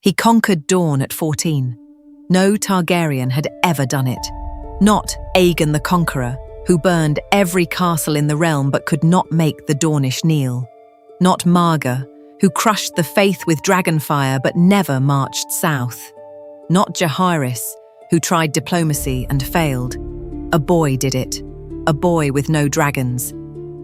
He conquered Dorne at 14. No Targaryen had ever done it. Not Aegon the Conqueror, who burned every castle in the realm but could not make the Dornish kneel. Not Marga, who crushed the faith with dragonfire but never marched south. Not Jaehaerys, who tried diplomacy and failed. A boy did it. A boy with no dragons.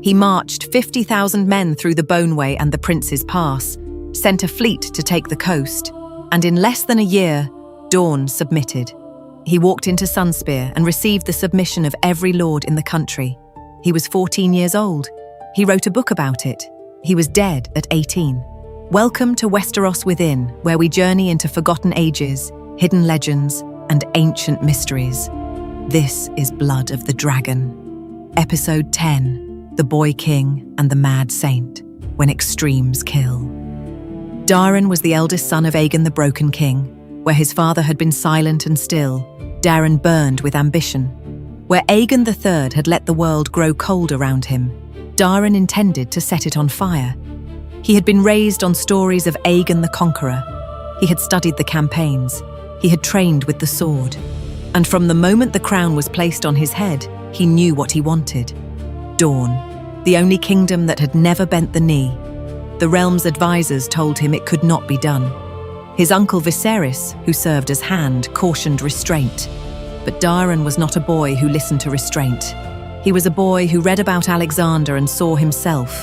He marched 50,000 men through the Boneway and the Prince's Pass, sent a fleet to take the coast, and in less than a year, Dorne submitted. He walked into Sunspear and received the submission of every lord in the country. He was 14 years old. He wrote a book about it. He was dead at 18. Welcome to Westeros Within, where we journey into forgotten ages, hidden legends, and ancient mysteries. This is Blood of the Dragon. Episode 10, The Boy King and the Mad Saint, When Extremes Kill. Daeron was the eldest son of Aegon the Broken King. Where his father had been silent and still, Daeron burned with ambition. Where Aegon III had let the world grow cold around him, Daeron intended to set it on fire. He had been raised on stories of Aegon the Conqueror. He had studied the campaigns. He had trained with the sword. And from the moment the crown was placed on his head, he knew what he wanted. Dorne, the only kingdom that had never bent the knee. The realm's advisors told him it could not be done. His uncle Viserys, who served as hand, cautioned restraint. But Daeron was not a boy who listened to restraint. He was a boy who read about Alexander and saw himself.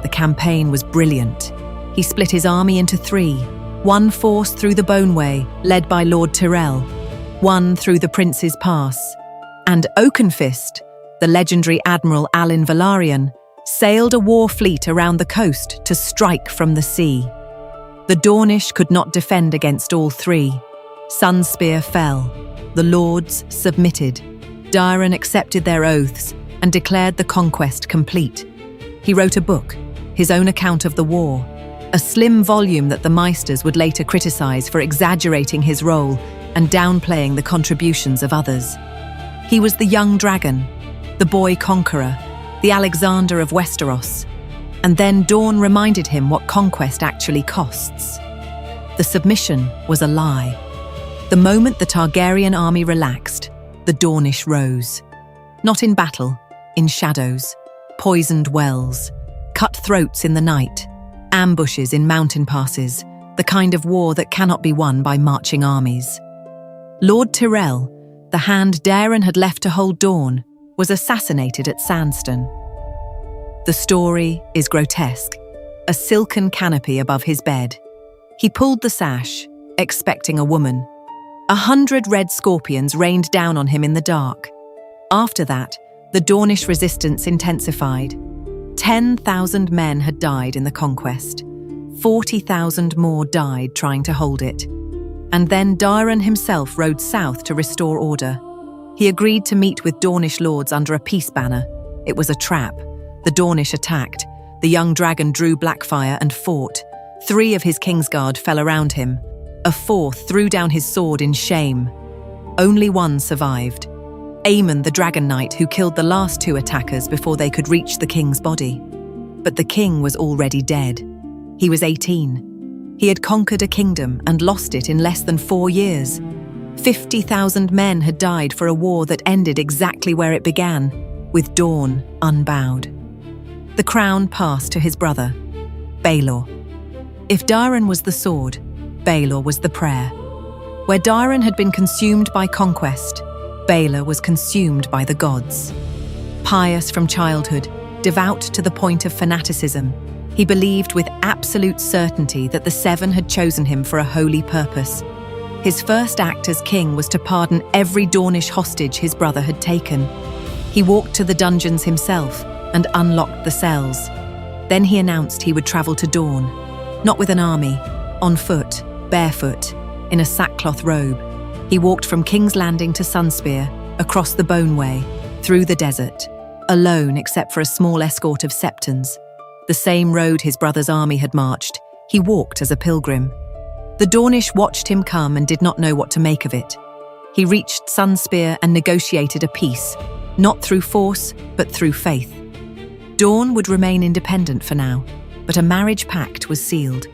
The campaign was brilliant. He split his army into 3. One force through the Boneway, led by Lord Tyrell. One through the Prince's Pass. And Oakenfist, the legendary Admiral Alyn Velaryon, sailed a war fleet around the coast to strike from the sea. The Dornish could not defend against all 3. Sunspear fell. The lords submitted. Daeron accepted their oaths and declared the conquest complete. He wrote a book, his own account of the war, a slim volume that the maesters would later criticize for exaggerating his role and downplaying the contributions of others. He was the young dragon, the Boy Conqueror, the Alexander of Westeros. And then Dorne reminded him what conquest actually costs. The submission was a lie. The moment the Targaryen army relaxed, the Dornish rose. Not in battle, in shadows, poisoned wells, cut throats in the night, ambushes in mountain passes, the kind of war that cannot be won by marching armies. Lord Tyrell, the hand Daeron had left to hold Dorne, was assassinated at Sandstone. The story is grotesque, a silken canopy above his bed. He pulled the sash, expecting a woman. 100 red scorpions rained down on him in the dark. After that, the Dornish resistance intensified. 10,000 men had died in the conquest. 40,000 more died trying to hold it. And then Daeron himself rode south to restore order. He agreed to meet with Dornish lords under a peace banner. It was a trap. The Dornish attacked. The young dragon drew Blackfire and fought. 3 of his Kingsguard fell around him. A 4th threw down his sword in shame. Only one survived. Aemon the Dragon Knight, who killed the last 2 attackers before they could reach the king's body. But the king was already dead. He was 18. He had conquered a kingdom and lost it in less than 4 years. 50,000 men had died for a war that ended exactly where it began, with Dorne unbowed. The crown passed to his brother, Baelor. If Daeron was the sword, Baelor was the prayer. Where Daeron had been consumed by conquest, Baelor was consumed by the gods. Pious from childhood, devout to the point of fanaticism, he believed with absolute certainty that the 7 had chosen him for a holy purpose. His first act as king was to pardon every Dornish hostage his brother had taken. He walked to the dungeons himself and unlocked the cells. Then he announced he would travel to Dorne, not with an army, on foot, barefoot, in a sackcloth robe. He walked from King's Landing to Sunspear, across the Boneway, through the desert, alone except for a small escort of septons. The same road his brother's army had marched, he walked as a pilgrim. The Dornish watched him come and did not know what to make of it. He reached Sunspear and negotiated a peace, not through force, but through faith. Dorne would remain independent for now, but a marriage pact was sealed.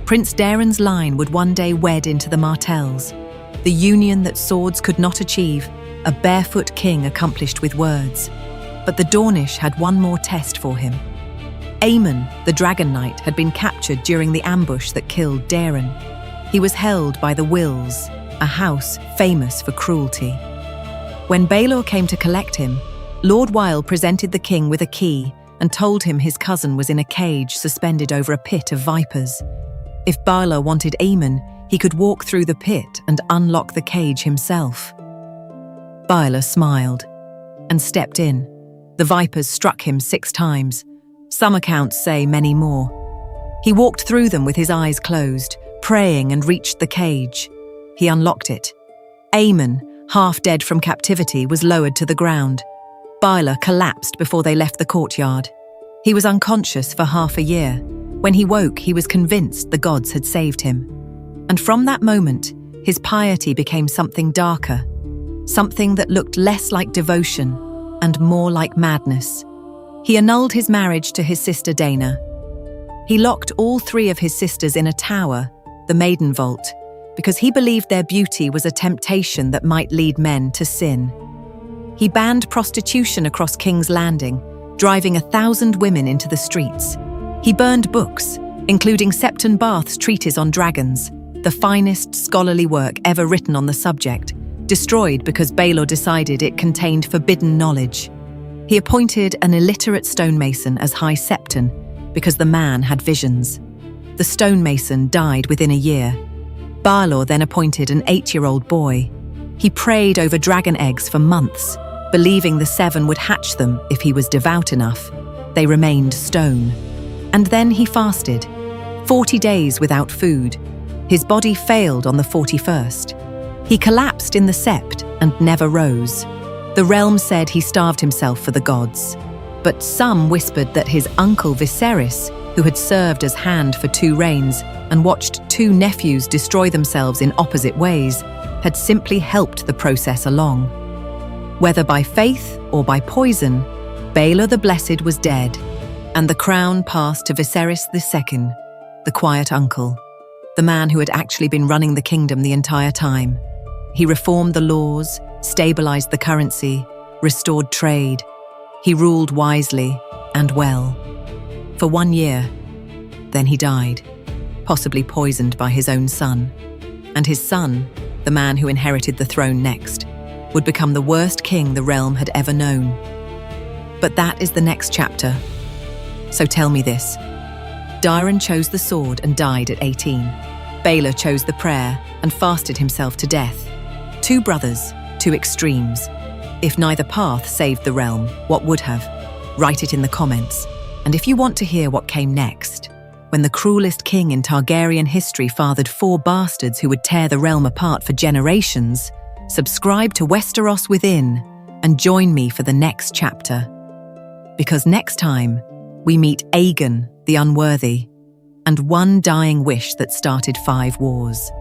Prince Daeron's line would one day wed into the Martells, the union that swords could not achieve, a barefoot king accomplished with words. But the Dornish had one more test for him. Aemon, the Dragon Knight, had been captured during the ambush that killed Daeron. He was held by the Wills, a house famous for cruelty. When Baelor came to collect him, Lord Weil presented the king with a key and told him his cousin was in a cage suspended over a pit of vipers. If Baelor wanted Aemon, he could walk through the pit and unlock the cage himself. Baelor smiled and stepped in. The vipers struck him 6 times. Some accounts say many more. He walked through them with his eyes closed, praying, and reached the cage. He unlocked it. Aemon, half dead from captivity, was lowered to the ground. Baelor collapsed before they left the courtyard. He was unconscious for half a year. When he woke, he was convinced the gods had saved him. And from that moment, his piety became something darker, something that looked less like devotion and more like madness. He annulled his marriage to his sister Dana. He locked all 3 of his sisters in a tower, the Maiden Vault, because he believed their beauty was a temptation that might lead men to sin. He banned prostitution across King's Landing, driving 1,000 women into the streets. He burned books, including Septon Bath's treatise on dragons, the finest scholarly work ever written on the subject, destroyed because Baelor decided it contained forbidden knowledge. He appointed an illiterate stonemason as High Septon because the man had visions. The stonemason died within a year. Baelor then appointed an 8-year-old boy. He prayed over dragon eggs for months, believing the 7 would hatch them if he was devout enough. They remained stone. And then he fasted, 40 days without food. His body failed on the 41st. He collapsed in the sept and never rose. The realm said he starved himself for the gods. But some whispered that his uncle Viserys, who had served as hand for 2 reigns and watched 2 nephews destroy themselves in opposite ways, had simply helped the process along. Whether by faith or by poison, Baelor the Blessed was dead, and the crown passed to Viserys II, the quiet uncle, the man who had actually been running the kingdom the entire time. He reformed the laws, stabilized the currency, restored trade. He ruled wisely and well. For 1 year, then he died, possibly poisoned by his own son. And his son, the man who inherited the throne next, would become the worst king the realm had ever known. But that is the next chapter. So tell me this. Daeron chose the sword and died at 18. Baelor chose the prayer and fasted himself to death. 2 brothers, 2 extremes. If neither path saved the realm, what would have? Write it in the comments. And if you want to hear what came next, when the cruelest king in Targaryen history fathered 4 bastards who would tear the realm apart for generations, subscribe to Westeros Within and join me for the next chapter. Because next time, we meet Aegon the Unworthy and one dying wish that started 5 wars.